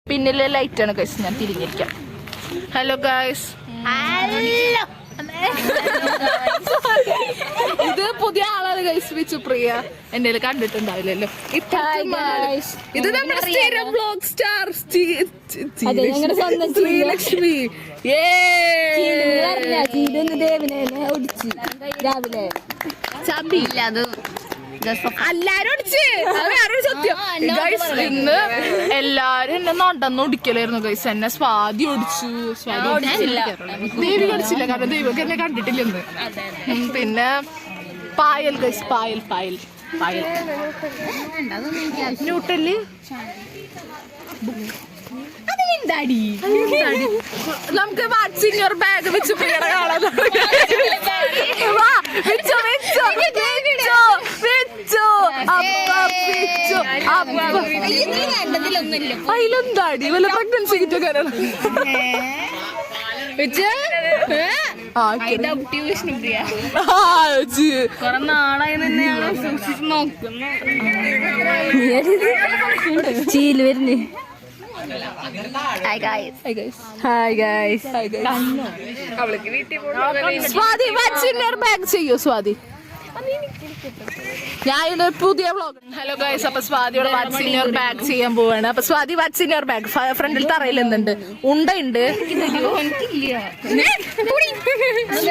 പിന്നിലെ ലൈറ്റാണ് ഗൈസ്, ഞാൻ തിരിഞ്ഞിരിക്കാം. ഹലോ ഗൈസ്, ഇത് പുതിയ ആളാണ് ഗൈസ്, വിച്ചുപ്രിയ. എന്റെ കണ്ടിട്ടുണ്ടാവില്ലല്ലോ. ഇത് നമ്മുടെ സ്ഥിരം ബ്ലോഗ് സ്റ്റാർ ശ്രീലക്ഷ്മി. രാവിലെ എല്ലാരും ഇന്ന് എല്ലാരും എന്നെ നടന്ന് ഒടിക്കലായിരുന്നു ഗൈസ്. എന്നെ സ്വാതി ഒടിച്ചു. ദൈവിക അടിച്ചില്ല, കാരണം ദൈവക്ക് എന്നെ കണ്ടിട്ടില്ല ഇന്ന്. പിന്നെ പായൽ ഗൈസ്, പായൽ പായൽ പായൽ ന്യൂട്ടല് നമുക്ക് വാച്ചിങ്ങർ ബാഗ് വെച്ച് പ്രിയടെ കാണാൻ. അതിലെന്താടി വല്ല പ്രഗ്നൻസി കിറ്റൊക്കെ ചീല് വരുന്നേ. സ്വാതി വാച്ചിങ്ങർ ബാഗ് ചെയ്യോ സ്വാതി? ഞാൻ ഇതൊരു പുതിയ വ്ളോഗ്. ഹലോ ഗൈസ്, അപ്പൊ സ്വാതിയോട് വാച്ചിങ്ങർ ബാഗ് ചെയ്യാൻ പോവാണ്. അപ്പൊ സ്വാതി വാച്ചിങ്ങർ ബാഗ് ഫ്രണ്ടിൽ തറയിൽ എന്തുണ്ട്? ഉണ്ടുണ്ട്.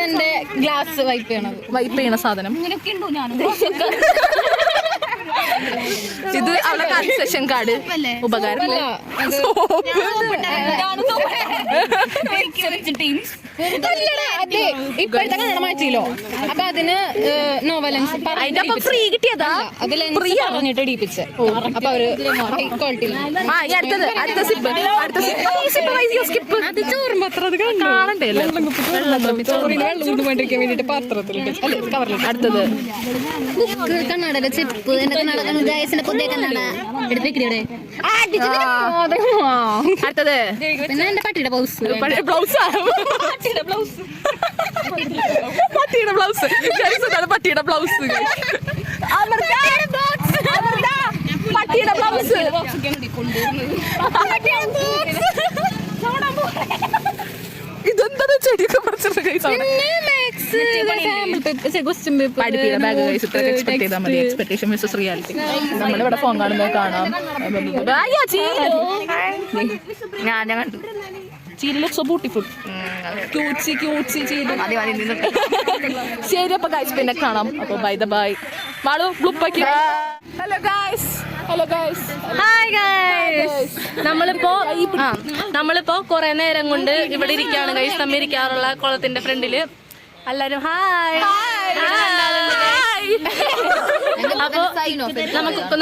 എന്റെ ഗ്ലാസ് വൈപ്പ് ചെയ്യണ സാധനം. ഇത് അവളെ കൺസെഷൻ കാർഡ്. ഉപകാരം ഇപ്പോഴത്തെ കണ്ണട മാറ്റിയില്ലോ. അപ്പൊ അതിന് നോവലൻസ് ഫ്രീ കിട്ടിയതാ. പറഞ്ഞിട്ട് ഇടിപ്പിച്ച്. അപ്പൊ അവര് ഹൈ ക്വാളിറ്റി. അത് ചോറുമ്പോ കാണണ്ടേ വേണ്ടിരിക്കാൻ വേണ്ടിട്ട് പാത്രത്തിലിട്ട് കവറിലിട്ട്. അടുത്തത് കണ്ണടയുടെ ചെപ്പ്. എന്റെ കണ്ണട ഗൈസിന്റെ പുതിയ കണ്ണട എടുത്തേക്കിടെ. അടുത്തത് പിന്നെ എന്റെ പട്ടിയുടെ ബ്ലൗസ്. പട്ടിയുടെ ബ്ലൗസ്. പട്ടിയുടെ ബ്ലൗസ്. പട്ടിയുടെ ബ്ലൗസ്. ഇതെന്താ ചെടിയൊക്കെ പറിച്ചിട്ട് എക്സ്പെക്ടേഷൻ മിസ്സസ് റിയാലിറ്റി. നമ്മളിവിടെ ഫോൺ കാണുന്നത് കാണാം. ഞാൻ കണ്ടു. Cheela looks so beautiful. Cutesy cutesy Cheela. ശരി, അപ്പൊ ഗൈസ് പിന്നെ കാണാം. അപ്പൊ ബൈ ദ ബൈ. മാളു ബ്ലൂപ്പാക്കി. Hello guys, hello guys, hi guys. നമ്മളിപ്പോ കൊറേ നേരം കൊണ്ട് ഇവിടെ ഇരിക്കുകയാണ് ഗൈസ്. നമ്മ ഇരിക്കാറുള്ള കുളത്തിന്റെ ഫ്രണ്ടില്. എല്ലാരും ഹായ്. അപ്പൊ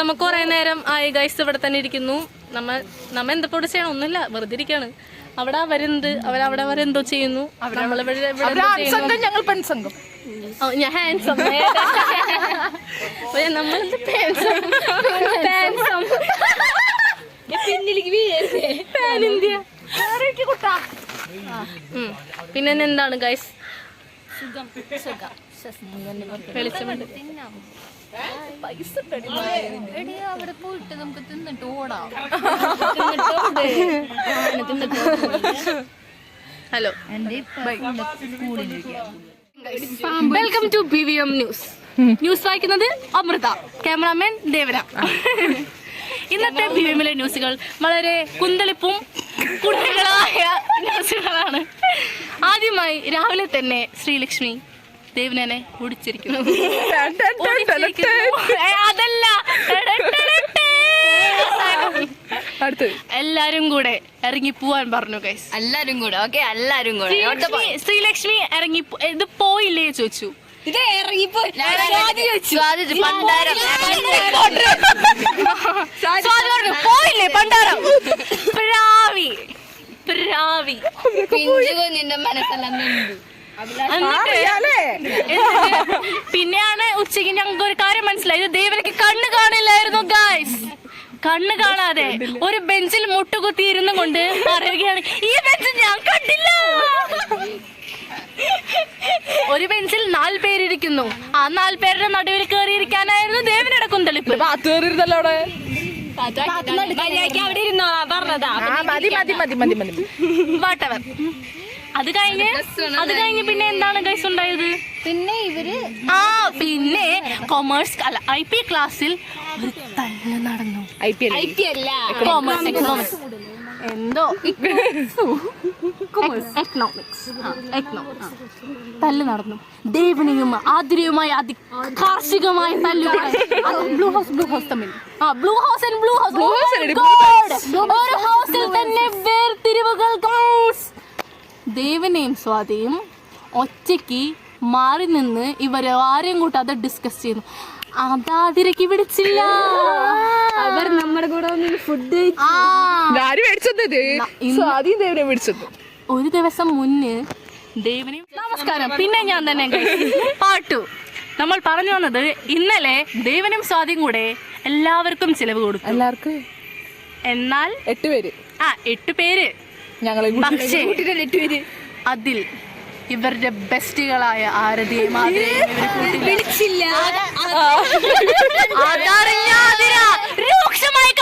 നമുക്ക് കൊറേ നേരം ആയി ഗൈസ് ഇവിടെ തന്നെ ഇരിക്കുന്നു. നമ്മ എന്തപ്പോ ഇവിടെ ചെയ്യണം? ഒന്നുമില്ല, വെറുതെ ഇരിക്കാണ്. അവിടെ അവരെന്ത് അവരവിടെ അവരെന്തോ ചെയ്യുന്നു. ഞങ്ങൾ പെൺസംഘം. ഞാൻ ഹാൻസം. നമ്മളെന്ത് പിന്നെ എന്താണ് ഗൈസ്? വെളിച്ചമുണ്ട്. അവിടെ പോയിട്ട് നമുക്ക് തിന്നിട്ട് ഓടാം. Hello, welcome to BVM news. News വായിക്കുന്നത് അമൃത, ക്യാമറാമാൻ ദേവന. ഇന്നത്തെ BVMലെ ന്യൂസുകൾ വളരെ കുന്തളിപ്പും കുട്ടികളായ ന്യൂസുകളാണ്. ആദ്യമായി രാവിലെ തന്നെ ശ്രീലക്ഷ്മി ദേവനെ ഓടിച്ചിരിക്കുന്നു. അതല്ല, എല്ലാരും കൂടെ ഇറങ്ങി പോവാൻ പറഞ്ഞു ഗൈസ്. എല്ലാരും കൂടെ ഓക്കെ, എല്ലാരും കൂടെ. ശ്രീലക്ഷ്മി ഇറങ്ങി ഇത് പോയില്ലേ ചോദിച്ചു. ഇത് ഇറങ്ങിപ്പോയി പോയില്ലേ പണ്ടാരം. പ്രാവി പ്രാവി നിന്റെ മനസ്സെല്ലാം നിന്നു. പിന്നെയാണ് ഉച്ചയ്ക്ക് ഞങ്ങൾക്ക് ഒരു കാര്യം മനസ്സിലായത്. ദേവനക്ക് കണ്ണ് കാണില്ലായിരുന്നു ഗൈസ്. കണ്ണ് കാണാതെ ഒരു ബെഞ്ചിൽ മുട്ടുകുത്തി ഇരുന്നു കൊണ്ട് പറയുകയാണ്, ഈ ബെഞ്ച് ഞാൻ കണ്ടില്ല. ഒരു ബെഞ്ചിൽ 4 പേരിരിക്കുന്നു. ആ 4 പേരുടെ നടുവിൽ കയറിയിരിക്കാനായിരുന്നു ദേവനയുടെ കുന്തളിപ്പ്. അവിടെ ഇരുന്നോ പറഞ്ഞതാ വാട്ടവർ. അത് കഴിഞ്ഞ് പിന്നെ എന്താണ് ഗൈസ് ഉണ്ടായത്? പിന്നെ ഇവര് പിന്നെ കൊമേഴ്സ് അല്ല IP ക്ലാസ്സിൽ ഒരു തല്ല് നടന്നു. IP അല്ല കൊമേഴ്സ് എക്കണോമിക്സ് എന്തോ എക്കണോമിക്സ് തല്ല് നടന്നു. ദേവനിയും ആതിരയുമായി കാർഷികമായ തല്ലുകൾ. ബ്ലൂ ഹൗസ് തമ്മിൽ ബ്ലൂ ഹൗസ് ഒരു ഹൗസിൽ തന്നെ വേർതിരിവുകൾ. ദേവനെയും സ്വാതിയും ഒറ്റയ്ക്ക് മാറി നിന്ന് ഇവരെ ആരെയും കൂട്ടാതെ ഡിസ്കസ് ചെയ്യുന്നു. അതാതിരക്ക് പിടിച്ചില്ല. അവർ നമ്മുടെ കൂടെ ഫുഡ് ഒരു ദിവസം മുന്നേ ദേവനെയും നമസ്കാരം. പിന്നെ ഞാൻ തന്നെ പാട്ടു. നമ്മൾ പറഞ്ഞു വന്നത് ഇന്നലെ ദേവനും സ്വാതിയും കൂടെ എല്ലാവർക്കും ചിലവ് കൊടുത്തു. എല്ലാവർക്കും എന്നാൽ 8 പേര് 8 പേര്. പക്ഷേ അതിൽ ഇവരുടെ ബെസ്റ്റുകളായ ആരതിയെയും വിളിച്ചില്ല. രൂക്ഷമായി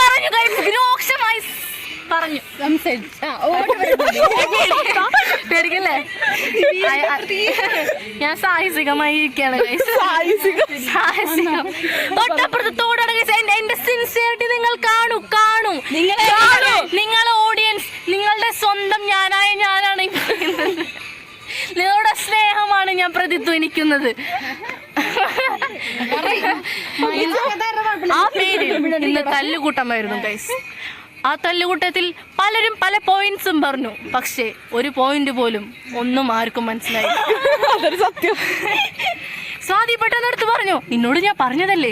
പറഞ്ഞു പേരിക്കല്ലേ. ഞാൻ സാഹസികമായി ഇരിക്കുകയാണ്. തൊട്ടപ്പുറത്ത് തോടാണ്. എന്റെ സിൻസിയറിറ്റി നിങ്ങൾ കാണൂ. നിങ്ങൾ ഓഡിയൻസ്, നിങ്ങളുടെ സ്വന്തം ഞാനാണ് പറയുന്നത്. നിങ്ങളുടെ സ്നേഹമാണ് ഞാൻ പ്രതിധ്വനിക്കുന്നത്. ആ പേരിൽ ഇന്ന് തല്ലുകൂട്ടമായിരുന്നു ഗൈസ്. ആ തല്ലുകൂട്ടത്തിൽ പലരും പല പോയിന്റ്സും പറഞ്ഞു. പക്ഷേ ഒരു പോയിന്റ് പോലും ഒന്നും ആർക്കും മനസ്സിലായി. അതൊരു സത്യം. സ്വാതി പെട്ടെന്ന് എടുത്ത് പറഞ്ഞു, നിന്നോട് ഞാൻ പറഞ്ഞതല്ലേ.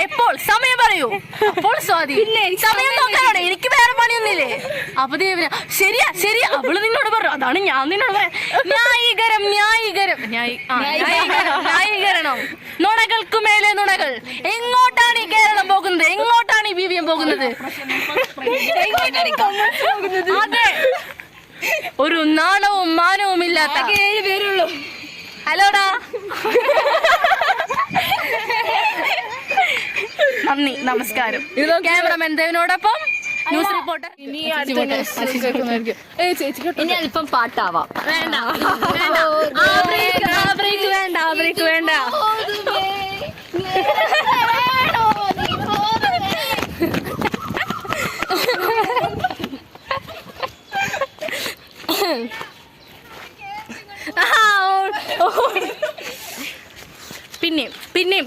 എപ്പോൾ സമയം പറയൂ. അപ്പോൾ സ്വാതി സമയം നോക്കാനോടെ എനിക്ക് വേറെ പണിയൊന്നില്ലേ. അപ്പൊ ദേവന ശരിയാ അവള് നിന്നോട് പറഞ്ഞു. അതാണ് ഞാൻ നിന്നോട് പറയാം. ന്യായീകരണം. നുണകൾക്ക് മേലെ നുണകൾ. എങ്ങോട്ടാണ് ഈ കേരളം പോകുന്നത്? എങ്ങോട്ടാണ് ഈ BBM പോകുന്നത്? അതെ, ഒരു നാണവും മാനവും ഇല്ലാത്ത 7 പേരുള്ളൂ. ഹലോടാ, നന്ദി, നമസ്കാരം. ക്യാമറമാൻ ദേവനോടൊപ്പം ന്യൂസ് റിപ്പോർട്ടർ. ഇനി അല്പം പാട്ടാവാം. വേണ്ട.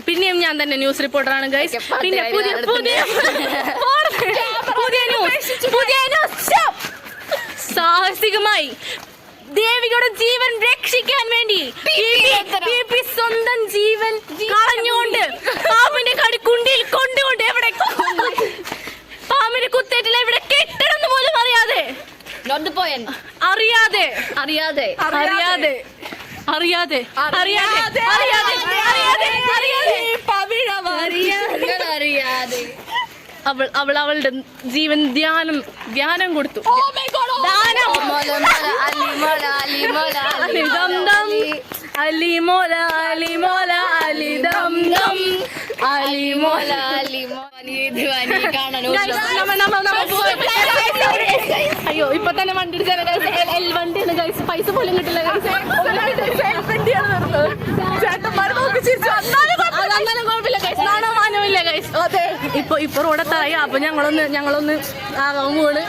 പിന്നെയും ഞാൻ തന്നെ ന്യൂസ് റിപ്പോർട്ടറാണ് ഗൈസ്. പിന്നെ പുതിയ ന്യൂസ്. സാഹസികമായി ദേവികയുടെ ജീവൻ രക്ഷിക്കാൻ വേണ്ടി സ്വന്തം ജീവൻ കളഞ്ഞുകൊണ്ട് പാമ്പിന്റെ കുണ്ടിയിൽ കൊണ്ടുകൊണ്ട് എവിടെ പാമ്പിന്റെ കുത്തേറ്റില്ല, എവിടെ കെട്ടണമെന്ന് പോലും അറിയാതെ അവളുടെ ജീവൻ ധ്യാനം കൊടുത്തു. അയ്യോ, ഇപ്പൊ തന്നെ വണ്ടി വണ്ടിയാണ് ഗൈസ്. പൈസ പോലും കിട്ടില്ല. ഇപ്പൊ റോഡത്തായി. അപ്പൊ ഞങ്ങളൊന്ന് ആകാവുമ്പോള്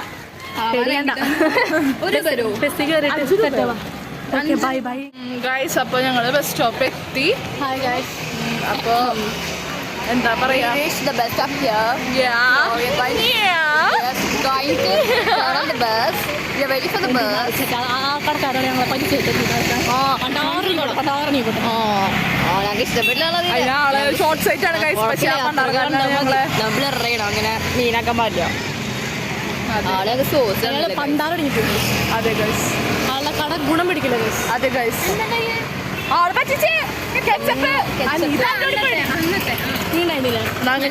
ബൈ ബൈ ഗൈസ്. അപ്പൊ ഞങ്ങള് ബസ് സ്റ്റോപ്പ് എത്തി. അപ്പൊ എന്താ പറയാ, കടക്കാരാണ് ഞങ്ങളെ ഷോർട്ട് സൈറ്റ് ആണ് ഗൈസ്. പക്ഷെ അങ്ങനെ മീനാക്കാൻ പാടില്ല. അതെ ഗൈസ്, ആളെ കട ഗുണം പിടിക്കില്ല ഗൈസ്. അതെ ഗൈസ്,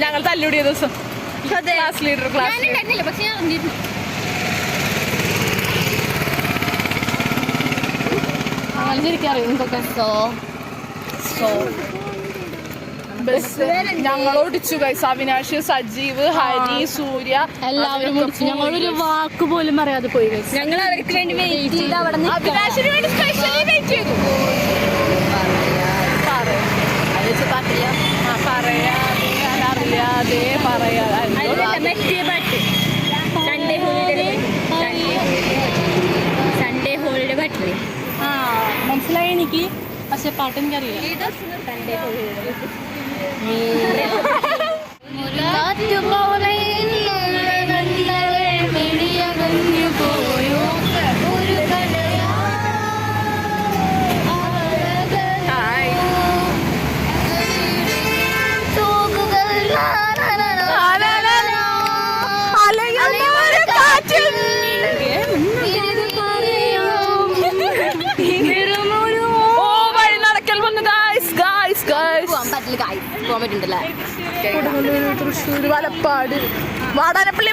ഞങ്ങൾ തല്ലുകൂടിയ ദിവസം ക്ലാസ് ലീഡർ ശരിക്കും അറിയും. ബസ് ഞങ്ങൾ ഓടിച്ചു ഗൈസ്. അവിനാഷ്, സജീവ്, ഹരി, സൂര്യ എല്ലാവരും ഓടിച്ചു. ഞങ്ങളൊരു വാക്ക് പോലും പറയാതെ പോയി guys. ഞങ്ങൾ അവർക്ക് വേണ്ടി വെയിറ്റ് ചെയ്ത് അവിടെ അവിനാഷിന് വേണ്ടി സ്പെഷ്യലി വെയിറ്റ് ചെയ്തു. അറിയാതെ മറ്റേ പാട്ട് സൺഡേ ഹോളിഡേ പാട്ടില്ലേ? ആ മനസ്സിലായി എനിക്ക്, പക്ഷെ പാട്ട് എനിക്കറിയില്ല. Sunday holiday Thrissur, Valappad, Vadanappally.